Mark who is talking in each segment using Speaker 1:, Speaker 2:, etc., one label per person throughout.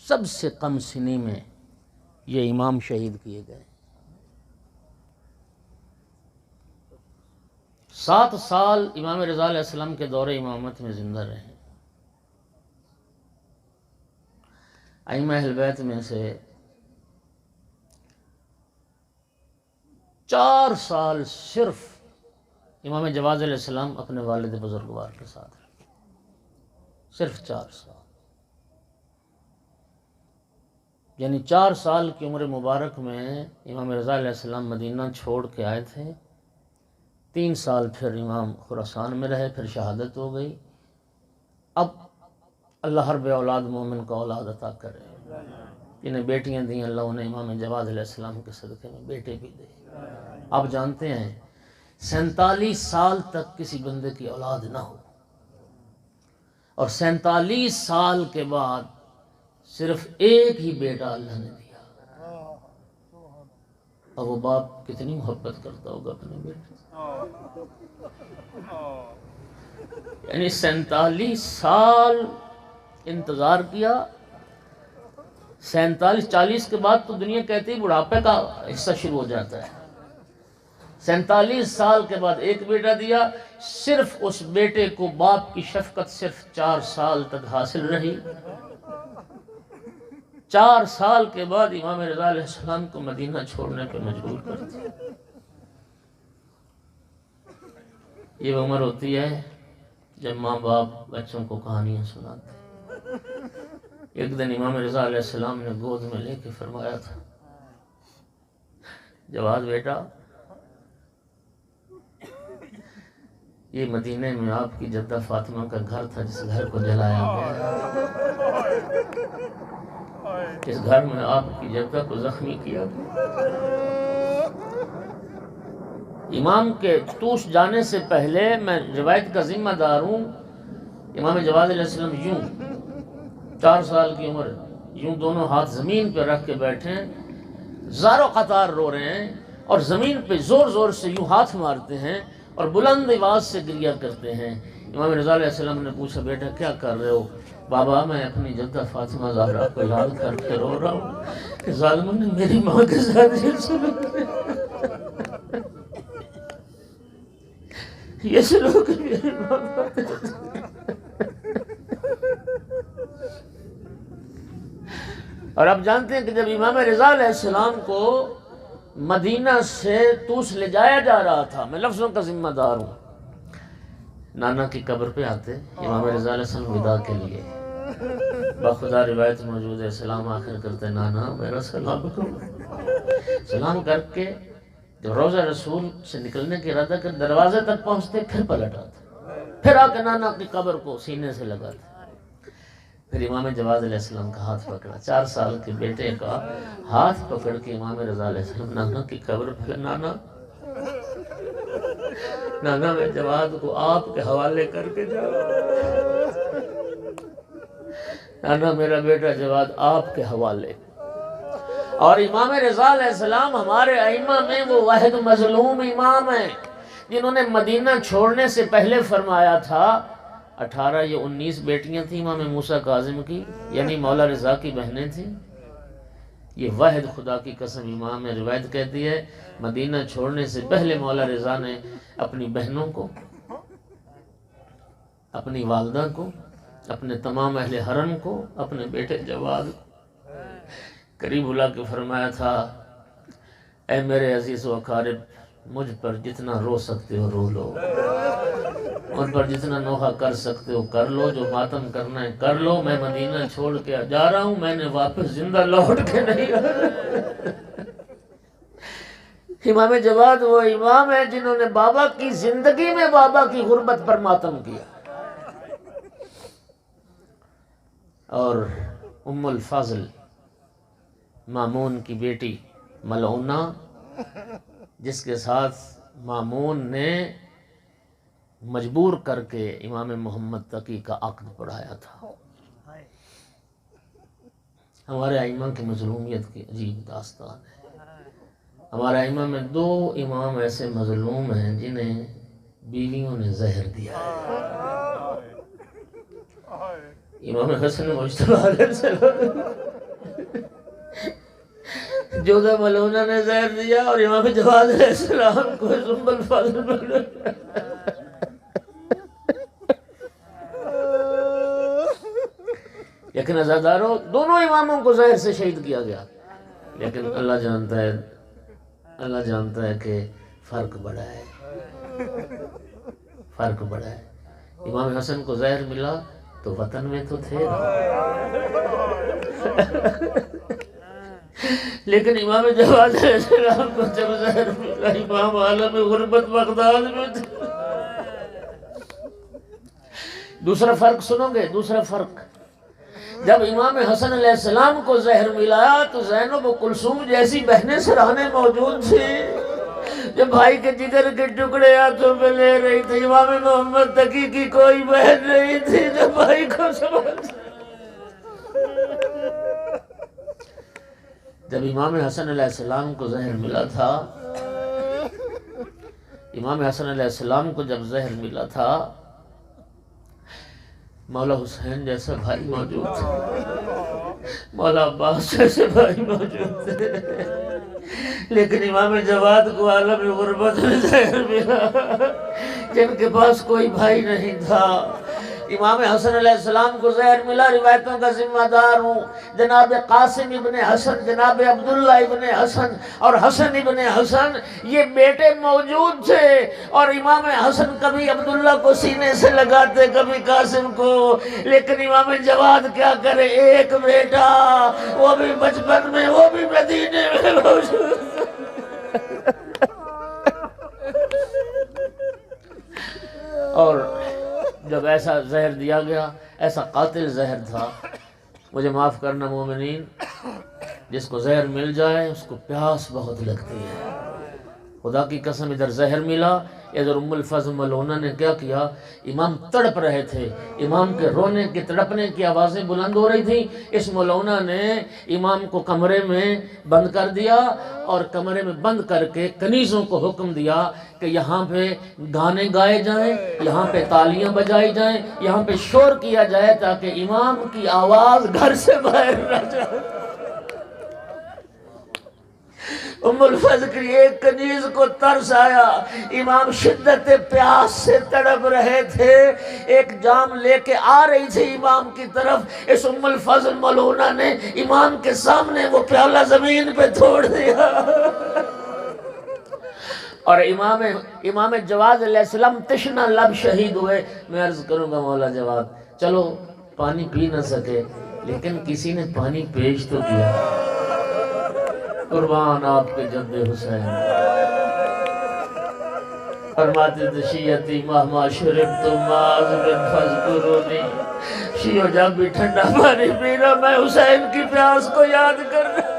Speaker 1: سب سے کم سنی میں یہ امام شہید کیے گئے۔ 7 سال امام رضا علیہ السلام کے دور امامت میں زندہ رہے۔ ائمہ اہل بیت میں سے 4 سال صرف امام جواد علیہ السلام اپنے والد بزرگوار کے ساتھ رہے، صرف 4 سال، یعنی 4 سال کی عمر مبارک میں امام رضا علیہ السلام مدینہ چھوڑ کے آئے تھے۔ 3 سال پھر امام خراسان میں رہے، پھر شہادت ہو گئی۔ اب اللہ ہر بے اولاد مومن کو اولاد عطا کرے، جنہیں بیٹیاں دیں اللہ انہیں امام جواد علیہ السلام کے صدقے میں بیٹے بھی دے۔ آپ جانتے ہیں 47 سال تک کسی بندے کی اولاد نہ ہو، اور 47 سال کے بعد صرف ایک ہی بیٹا اللہ نے دیا۔ اب وہ باپ کتنی محبت کرتا ہوگا اپنے بیٹے سے، یعنی 47 سال انتظار کیا۔ 40 کے بعد تو دنیا کہتی ہے بڑھاپے کا حصہ شروع ہو جاتا ہے۔ 47 سال کے بعد ایک بیٹا دیا، صرف اس بیٹے کو باپ کی شفقت صرف 4 سال تک حاصل رہی۔ 4 سال کے بعد امام رضا علیہ السلام کو مدینہ چھوڑنے پہ مجبور کر دیا۔ یہ عمر ہوتی ہے جب ماں باپ بچوں کو کہانیاں سناتے ہیں۔ ایک دن امام رضا علیہ السلام نے گود میں لے کے فرمایا تھا، جواد بیٹا، یہ مدینے میں آپ کی جدہ فاطمہ کا گھر تھا جس گھر کو جلایا گیا، اس گھر میں آپ کی جدہ کو زخمی کیا گیا۔ امام کے توش جانے سے پہلے میں روایت کا ذمہ دار ہوں، امام جواد علیہ السلام یوں 4 سال کی عمر یوں دونوں ہاتھ زمین پہ رکھ کے بیٹھے ہیں، زارو قطار رو رہے ہیں، اور زمین پہ زور زور سے یوں ہاتھ مارتے ہیں اور بلند آواز سے گریہ کرتے ہیں۔ امام رضا علیہ السلام نے پوچھا، بیٹا کیا کر رہے ہو؟ بابا میں اپنی جدہ فاطمہ زہرا کو یاد کر کے رو رہا ہوں کہ ظالموں نے میری ماں کے ساتھ یہ سلوک کیا، یہ سلوک میری ماں کا۔ اور آپ جانتے ہیں کہ جب امام رضا علیہ السلام کو مدینہ سے توس لے جایا جا رہا تھا، میں لفظوں کا ذمہ دار ہوں، نانا کی قبر پہ آتے امام رضا علیہ السلام ودا کے لیے، باخدا روایت موجود ہے، سلام آخر کرتے، نانا میرا سلام کرو۔ سلام کر کے جب روضہ رسول سے نکلنے کے ارادہ کر دروازے تک پہنچتے، پھر پلٹ آتے، پھر آ کے نانا کی قبر کو سینے سے لگاتے، پھر امام جواد علیہ السلام کا ہاتھ پکڑا، 4 سال کے بیٹے کا ہاتھ پکڑ کے امام رضا علیہ السلام نانا کی قبر پہ، نانا میں جواد کو آپ کے حوالے کر کے جا، نانا میرا بیٹا جواد آپ کے حوالے۔ اور امام رضا علیہ السلام ہمارے ائمہ میں وہ واحد مظلوم امام ہیں جنہوں نے مدینہ چھوڑنے سے پہلے فرمایا تھا، 18 یا 19 بیٹیاں تھیں امام موسیٰ کاظم کی، یعنی مولا رضا کی بہنیں تھیں۔ یہ واحد خدا کی قسم امام ہے، روایت کہتی ہے مدینہ چھوڑنے سے پہلے مولا رضا نے اپنی بہنوں کو، اپنی والدہ کو، اپنے تمام اہل حرم کو، اپنے بیٹے جواد قریب بلا کے فرمایا تھا، اے میرے عزیز و اقارب، مجھ پر جتنا رو سکتے ہو رو لو، ان پر جتنا نوحہ کر سکتے ہو کر لو، جو ماتم کرنا ہے کر لو، میں مدینہ چھوڑ کے جا رہا ہوں، میں نے واپس زندہ لوٹ کے نہیں آنا۔ امام جواد وہ امام ہے جنہوں نے بابا کی زندگی میں بابا کی غربت پر ماتم کیا، اور ام الفضل مامون کی بیٹی ملعونہ، جس کے ساتھ مامون نے مجبور کر کے امام محمد تقی کا عقد پڑھایا تھا۔ ہمارے ائمہ کی مظلومیت کی عجیب داستان ہے۔ ہمارے ائمہ میں 2 امام ایسے مظلوم ہیں جنہیں بیویوں نے زہر دیا ہے، امام حسن مجتبی علیہ السلام جودہ ملونہ نے زہر دیا اور امام جواد علیہ السلام کو ام الفضل بنا۔ لیکن عزاداروں دونوں اماموں کو زہر سے شہید کیا گیا، لیکن اللہ جانتا ہے کہ فرق بڑا ہے، فرق بڑا ہے۔ امام حسن کو زہر ملا تو وطن میں تو تھے، لیکن امام جواد علیہ السلام کو جب زہر ملا امام عالم غربت بغداد میں تھے۔ دوسرا فرق سنو گے، دوسرا فرق، جب امام حسن علیہ السلام کو زہر ملا تو زینب و کلثوم جیسی بہنیں سراہنے موجود تھی، جب بھائی کے جگر کے ٹکڑے ہاتھوں میں لے رہی تھی۔ امام محمد تقی کی کوئی بہن نہیں تھی جو بھائی کو سنبھال۔ جب امام حسن علیہ السلام کو زہر ملا تھا، امام حسن علیہ السلام کو جب زہر ملا تھا، مولا حسین جیسا بھائی موجود تھے، مولا عباس جیسے بھائی موجود تھے، لیکن امام جواد کو عالم غربت میں زہر ملا، جن کے پاس کوئی بھائی نہیں تھا۔ امام حسن علیہ السلام کو زہر ملا، روایتوں کا ذمہ دار ہوں جناب قاسم ابن حسن، جناب عبداللہ ابن حسن اور حسن ابن حسن، یہ بیٹے موجود تھے، اور امام حسن کبھی عبداللہ کو سینے سے لگاتے کبھی قاسم کو، لیکن امام جواد کیا کرے، ایک بیٹا وہ بھی بچپن میں، وہ بھی مدینے میں موجود۔ اور جب ایسا زہر دیا گیا، ایسا قاتل زہر تھا، مجھے معاف کرنا مومنین، جس کو زہر مل جائے اس کو پیاس بہت لگتی ہے۔ خدا کی قسم ادھر زہر ملا، ادھر ام الفضل ملونہ نے کیا کیا، امام تڑپ رہے تھے، امام کے رونے کی تڑپنے کی آوازیں بلند ہو رہی تھیں، اس ملونہ نے امام کو کمرے میں بند کر دیا، اور کمرے میں بند کر کے کنیزوں کو حکم دیا کہ یہاں پہ گانے گائے جائیں، یہاں پہ تالیاں بجائی جائیں، یہاں پہ شور کیا جائے تاکہ امام کی آواز گھر سے باہر نہ جائے۔ ام الفضل کی ایک کنیز کو ترس آیا، امام شدت پیاس سے تڑپ رہے تھے، ایک جام لے کے آ رہی تھی امام کی طرف، اس ام الفضل ملونہ نے امام کے سامنے وہ پیالہ زمین پہ چھوڑ دیا، اور امام جواد علیہ السلام تشنہ لب شہید ہوئے۔ میں عرض کروں گا مولا جواد چلو پانی پی نہ سکے، لیکن کسی نے پانی پیش تو کیا، قربان آپ کے جد حسین۔ فرماتے تھے شیعتی مہما شربت ماز من فذکرونی، شیعہ جب بھی ٹھنڈا پانی پینا میں حسین کی پیاس کو یاد کر رہا۔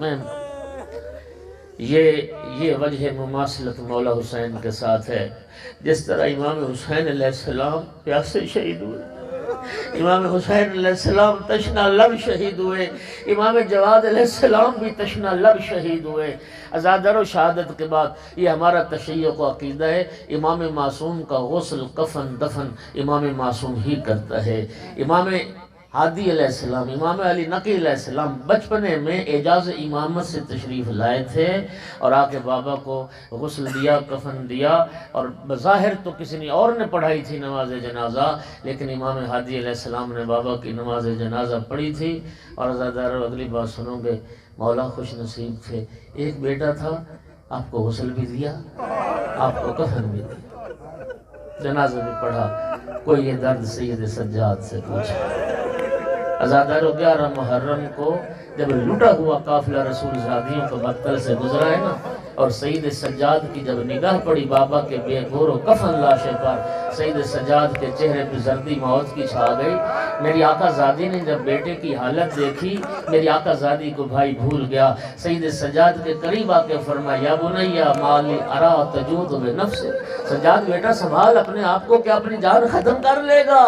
Speaker 1: میں یہ وجہ مماثلت مولا حسین کے ساتھ ہے، جس طرح امام حسین علیہ السلام پیاسے شہید ہوئے، امام حسین علیہ السلام تشنہ لب شہید ہوئے، امام جواد علیہ السلام بھی تشنہ لب شہید ہوئے۔ عزادر و شہادت کے بعد یہ ہمارا تشیع و عقیدہ ہے، امام معصوم کا غسل کفن دفن امام معصوم ہی کرتا ہے۔ امام ہادی علیہ السلام، امام علی نقی علیہ السلام بچپنے میں اعجاز امامت سے تشریف لائے تھے، اور آ کے بابا کو غسل دیا، کفن دیا، اور بظاہر تو کسی نے اور نے پڑھائی تھی نماز جنازہ، لیکن امام ہادی علیہ السلام نے بابا کی نماز جنازہ پڑھی تھی۔ اور عزادارو اگلی بات سنو گے، مولا خوش نصیب تھے، ایک بیٹا تھا، آپ کو غسل بھی دیا، آپ کو کفن بھی دیا، جنازہ بھی پڑھا۔ کوئی یہ درد سید سجاد سے پوچھا۔ عزادارو 11 محرم کو جب لٹا ہوا قافلہ رسول زادیوں کو مقتل سے گزرا ہے نا، اور سید سجاد کی جب نگاہ پڑی بابا کے بے گور و کفن لاشے پر، سید سجاد کے چہرے پہ زردی موت کی چھا گئی۔ میری آقا زادی نے جب بیٹے کی حالت دیکھی، میری آقا زادی کو بھائی بھول گیا، سید سجاد کے قریب آ کے فرمایا یا بنیا مالی ارا تجود بنفس، سجاد بیٹا سنبھال اپنے آپ کو، کیا اپنی جان ختم کر لے گا؟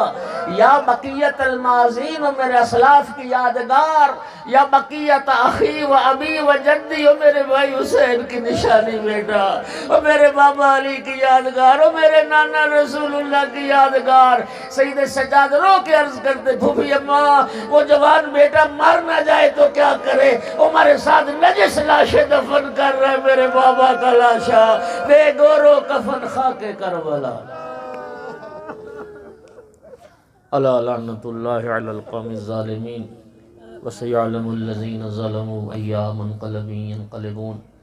Speaker 1: یا بقیت الماضین، میرے اسلاف کی یادگار، یا بقیت اخی و ابی و جدی، و میرے بھائی حسین کی نشانی بیٹا، و میرے بابا علی کی یادگار، و میرے نانا رسول رسول اللہ کی یادگار۔ سید سجاد رو کے عرض کرتے پھوپھی اماں وہ جوان بیٹا مر نہ جائے تو کیا کرے؟ ہمارے ساتھ نجس لاشیں دفن کر رہے میرے بابا کا لاشا، بے گورو کفن خاک کربلا۔ الا لعنت اللہ علی القوم الظالمین وسیعلم الذین ظلموا ایام منقلبین ينقلبون۔